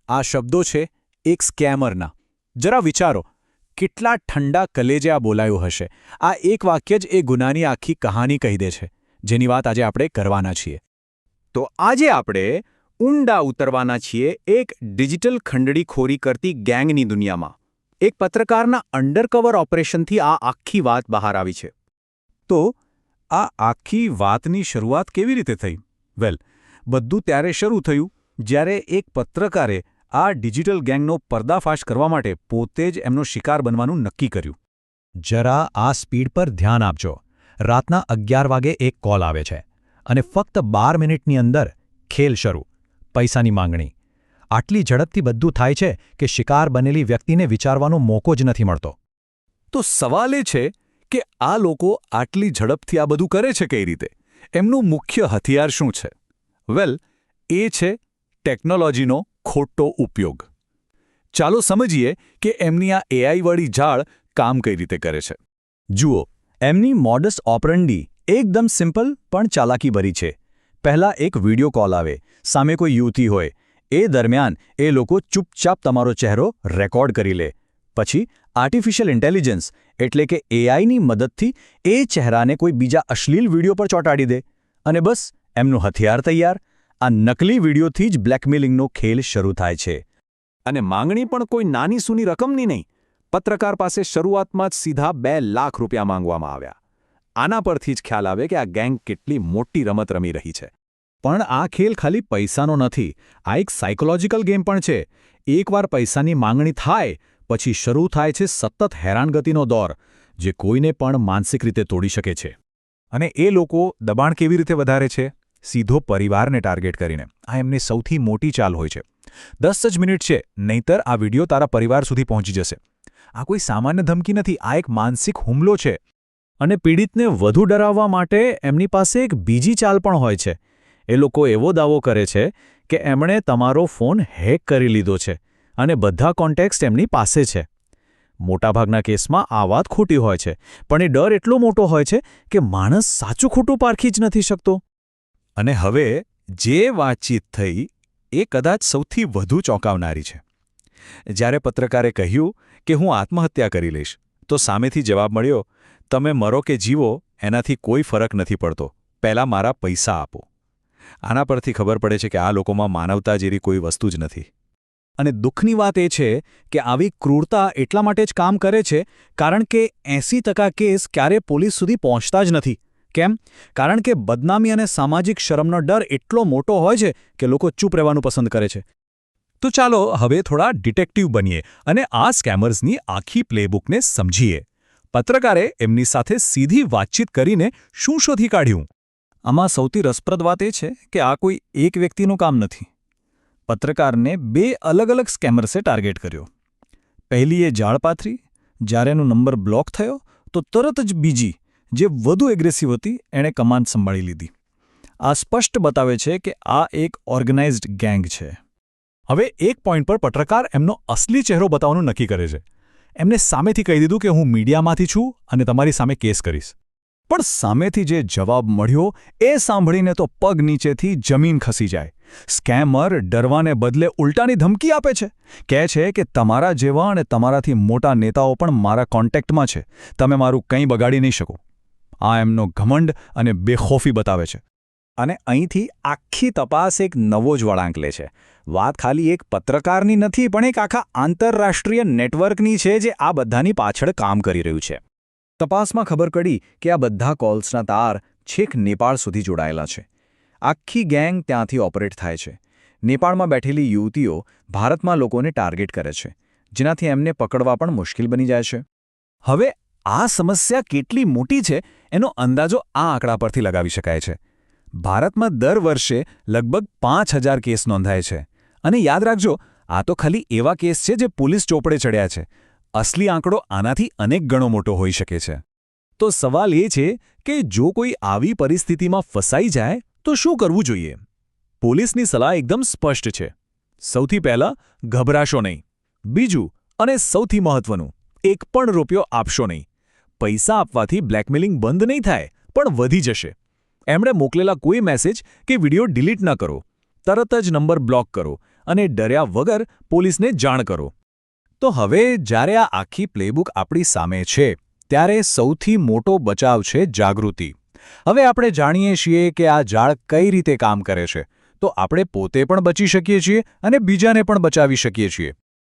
આ શબ્દો છે એક સ્કેમરના. જરા વિચારો, કેટલા ઠંડા કલેજે આ બોલાયું હશે. આ એક વાક્ય જ એ ગુનાની આખી કહાની કહી દે છે, જેની વાત આજે આપણે કરવાના છીએ. તો આજે આપણે ઊંડા ઉતરવાના છીએ એક ડિજિટલ ખંડણીખોરી કરતી ગેંગની દુનિયામાં. એક પત્રકારના અંડરકવર ઓપરેશનથી આ આખી વાત બહાર આવી છે. તો આ આખી વાતની શરૂઆત કેવી રીતે થઈ? વેલ, બધું ત્યારે શરૂ થયું જ્યારે એક પત્રકારે આ ડિજિટલ ગેંગનો પર્દાફાશ કરવા માટે પોતે જ એમનો શિકાર બનવાનું નક્કી કર્યું. જરા આ સ્પીડ પર ધ્યાન આપજો. રાતના 11 વાગે એક કોલ આવે છે અને ફક્ત 12 મિનિટની અંદર ખેલ શરૂ. પૈસાની માંગણી. આટલી ઝડપથી બધું થાય છે કે શિકાર બનેલી વ્યક્તિને વિચારવાનો મોકો જ નથી મળતો. તો સવાલ એ છે કે આ લોકો આટલી ઝડપથી આ બધું કરે છે કઈ રીતે? એમનું મુખ્ય હથિયાર શું છે? વેલ, એ છે ટેકનોલોજીનો ખોટો ઉપયોગ. ચાલો સમજીએ કે એમની આ એઆઈવાળી જાળ કામ કઈ રીતે કરે છે. જુઓ, એમની મોડસ ઓપરન્ડી એકદમ સિમ્પલ પણ ચાલાકીભરી છે. પહેલા એક વિડિયો કોલ આવે, સામે કોઈ યુવતી હોય. એ દરમિયાન એ લોકો ચૂપચાપ તમારો ચહેરો રેકોર્ડ કરી લે. પછી આર્ટિફિશિયલ ઇન્ટેલિજન્સ એટલે કે એઆઈની મદદથી એ ચહેરાને કોઈ બીજા અશ્લીલ વિડિયો પર ચોંટાડી દે. અને બસ, એમનું હથિયાર તૈયાર. આ નકલી વિડિયોથી જ બ્લેકમેલિંગનો ખેલ શરૂ થાય છે. અને માંગણી પણ કોઈ નાની સૂની રકમની નહીં. પત્રકાર પાસે શરૂઆતમાં જ સીધા 2 લાખ રૂપિયા માંગવામાં આવ્યા. આના પરથી જ ખ્યાલ આવે કે આ ગેંગ કેટલી મોટી રમત રમી રહી છે. પણ આ ખેલ ખાલી પૈસાનો નથી. આ એક સાયકોલોજીકલ ગેમ પણ છે. એકવાર પૈસાની માંગણી થાય પછી શરૂ થાય છે સતત હેરાનગતિનો દોર, જે કોઈને પણ માનસિક રીતે તોડી શકે છે. અને એ લોકો દબાણ કેવી રીતે વધારે છે? સીધો પરિવારને ટાર્ગેટ કરીને. આ એમની સૌથી મોટી ચાલ હોય છે. 10 જ મિનિટ છે, નહીંતર આ વિડિયો તારા પરિવાર સુધી પહોંચી જશે. આ કોઈ સામાન્ય ધમકી નથી, આ એક માનસિક હુમલો છે. અને પીડિતને વધુ ડરાવવા માટે એમની પાસે એક બીજી ચાલ પણ હોય છે. એ લોકો એવો દાવો કરે છે કે એમણે તમારો ફોન હેક કરી લીધો છે અને બધા કોન્ટેક્સ્ટ એમની પાસે છે. મોટાભાગના કેસમાં આ વાત ખોટી હોય છે, પણ એ ડર એટલો મોટો હોય છે કે માણસ સાચું ખોટું પારખી જ નથી શકતો. અને હવે જે વાતચીત થઈ એ કદાચ સૌથી વધુ ચોંકાવનારી છે. જ્યારે પત્રકારે કહ્યું કે હું આત્મહત્યા કરી લઈશ, તો સામેથી જવાબ મળ્યો, તમે મરો કે જીવો એનાથી કોઈ ફરક નથી પડતો, પહેલાં મારા પૈસા આપો. આના પરથી ખબર પડે છે કે આ લોકોમાં માનવતા જેવી કોઈ વસ્તુ જ નથી. અને દુઃખની વાત એ છે કે આવી ક્રૂરતા એટલા માટે જ કામ કરે છે કારણ કે 80% કેસ ક્યારે પોલીસ સુધી પહોંચતા જ નથી. કેમ? કારણ કે બદનામી અને સામાજિક શરમનો ડર એટલો મોટો હોય છે કે લોકો ચૂપ રહેવાનું પસંદ કરે છે. તો ચાલો હવે થોડા ડિટેક્ટિવ બનીએ અને આ સ્કેમર્સની આખી પ્લેબુકને સમજીએ. પત્રકારે એમની સાથે સીધી વાતચીત કરીને શું શોધી કાઢ્યું? આમાં સૌથી રસપ્રદ વાત એ છે કે આ કોઈ એક વ્યક્તિનું કામ નથી. પત્રકારને 2 અલગ-અલગ સ્કેમર્સે ટાર્ગેટ કર્યો. પહેલી એ જાળ પાથરી. જ્યારે એનો નંબર બ્લોક થયો તો તરત જ બીજી, જે વધુ એગ્રેસિવ હતી, એણે કમાન્ડ સંભાળી લીધી. આ સ્પષ્ટ બતાવે છે કે આ એક ઓર્ગેનાઇઝ્ડ ગેંગ છે. હવે એક પોઈન્ટ પર પત્રકાર એમનો અસલી ચહેરો બતાવવાનું નક્કી કરે છે. એમને સામેથી કહી દીધું કે હું મીડિયામાંથી છું અને તમારી સામે કેસ કરીશ. પણ સામેથી જે જવાબ મળ્યો એ સાંભળીને તો પગ નીચેથી જમીન ખસી જાય. સ્કેમર ડરવાને બદલે ઉલટાની ધમકી આપે છે. કહે છે કે તમારા જેવા અને તમારાથી મોટા નેતાઓ પણ મારા કોન્ટેક્ટમાં છે. તમે મારું કંઈ બગાડી નહીં શકો. આ એમનો ઘમંડ અને બેખોફી બતાવે છે. અને અહીંથી આખી તપાસ એક નવો જ વળાંક લે છે. વાત ખાલી એક પત્રકારની નથી, પણ એક આખા આંતરરાષ્ટ્રીય નેટવર્કની છે જે આ બધાની પાછળ કામ કરી રહ્યું છે. તપાસમાં ખબર પડી કે આ બધા કોલ્સના તાર છેક નેપાળ સુધી જોડાયેલા છે. આખી ગેંગ ત્યાંથી ઓપરેટ થાય છે. નેપાળમાં બેઠેલી યુવતીઓ ભારતમાં લોકોને ટાર્ગેટ કરે છે, જેનાથી એમને પકડવા પણ મુશ્કેલ બની જાય છે. હવે આ સમસ્યા કેટલી મોટી છે એનો અંદાજો આ આંકડા પરથી લગાવી શકાય છે. ભારતમાં દર વર્ષે લગભગ 5000 કેસ નોંધાય છે. અને યાદ રાખજો, આ તો ખાલી એવા કેસ છે જે પોલીસ ચોપડે ચડ્યા છે. અસલી આંકડો આનાથી અનેક ગણો મોટો હોઈ શકે છે. તો સવાલ એ છે કે જો કોઈ આવી પરિસ્થિતિમાં ફસાઈ જાય તો શું કરવું જોઈએ? પોલીસની સલાહ એકદમ સ્પષ્ટ છે. સૌથી પહેલાં, ગભરાશો નહીં. બીજું અને સૌથી મહત્વનું, એક પણ રૂપિયો આપશો નહીં. પૈસા આપવાથી બ્લેકમેલિંગ બંધ નહીં થાય, પણ વધી જશે. એમણે મોકલેલા કોઈ મેસેજ કે વિડિયો ડિલીટ ન કરો. તરત જ નંબર બ્લોક કરો અને ડર્યા વગર પોલીસને જાણ કરો. તો હવે જ્યારે આ આખી પ્લેબુક આપણી સામે છે, ત્યારે સૌથી મોટો બચાવ છે જાગૃતિ. હવે આપણે જાણીએ છીએ કે આ જાળ કઈ રીતે કામ કરે છે, તો આપણે પોતે પણ બચી શકીએ છીએ અને બીજાને પણ બચાવી શકીએ છીએ.